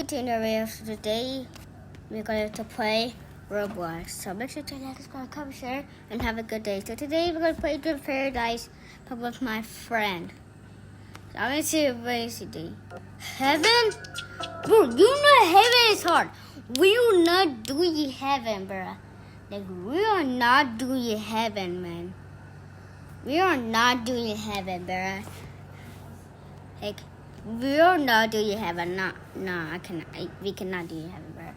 Continue today we're going to play Roblox. So make sure to like, subscribe, comment, share, and have a good day. So today we're going to play Dream Paradise with my friend. So I'm going to see what today. Heaven? Bro, you know heaven is hard. We are not doing heaven, bro. Like, we are not doing heaven, man. We are not doing heaven, bro. Like, we are not doing heaven. No, we cannot do heaven, bro.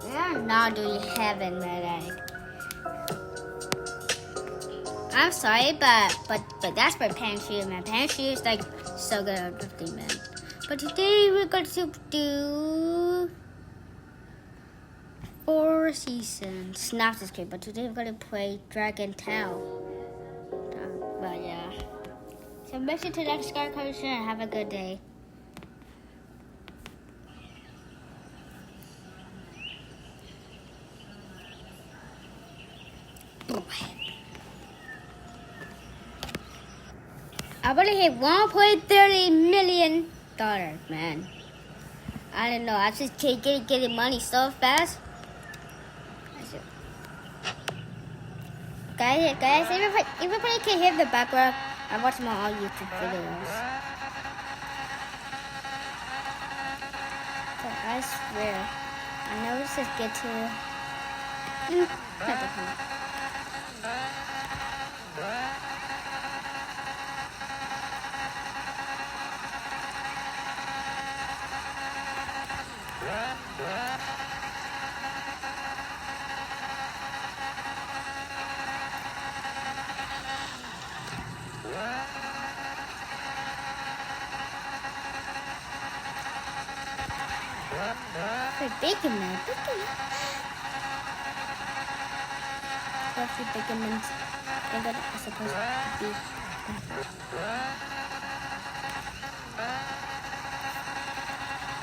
We are not doing heaven, bro. Like, I'm sorry, but that's my parachute, man. Parachute is like so good at drifting, man. But today we're going to do 4 seasons. Not this game, but today we're going to play Dragon Tail. But yeah. So make sure to like, subscribe, comment, share, and have a good day. I already hit $1.30 million, man. I don't know. I just keep getting money so fast. Guys, everybody can hear the background. I watch my all YouTube videos. So I swear, I know this is get to. Bacon man. Coffee bacon man. That is supposed to be.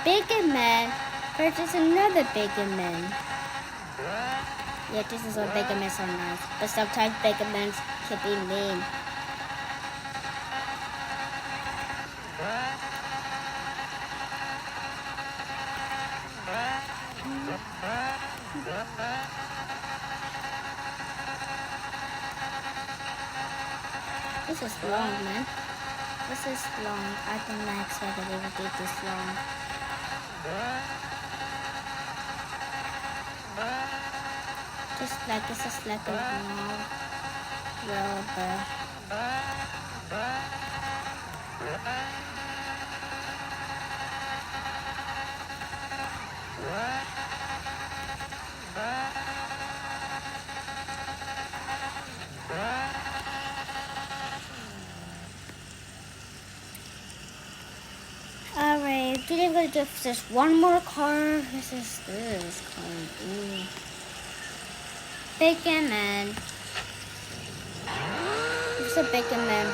Bacon man purchase another bacon man. Yeah, this is what bacon men so nice. But sometimes bacon men can be mean. This is long, man. This is long. I did not expect that it would be this long. This is like a long rubber. Alright, today we're going to do just one more car. This is this car. Ooh. Bacon man. It's a bacon man.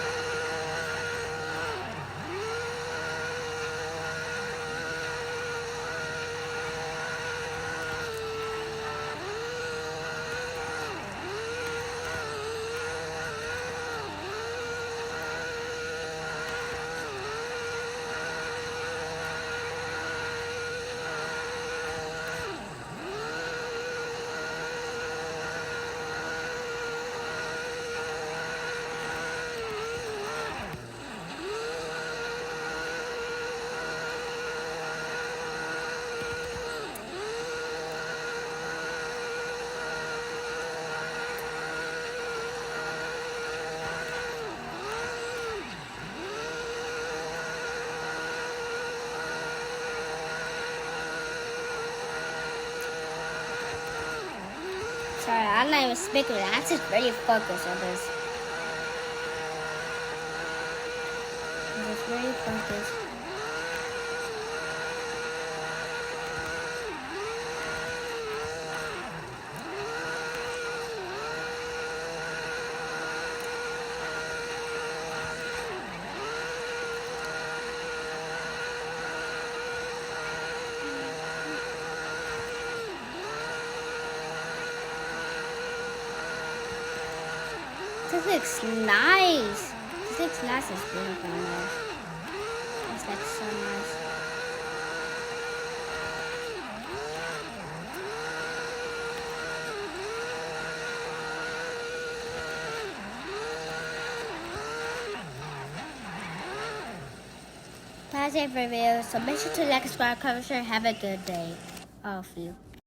Sorry, I'm not even speaking. I'm just very focused on this. I'm just very focused. This looks nice. This looks nice. It's really nice. It's like so nice. positive reviews. So make sure to like, subscribe, comment, share. Have a good day, all of you.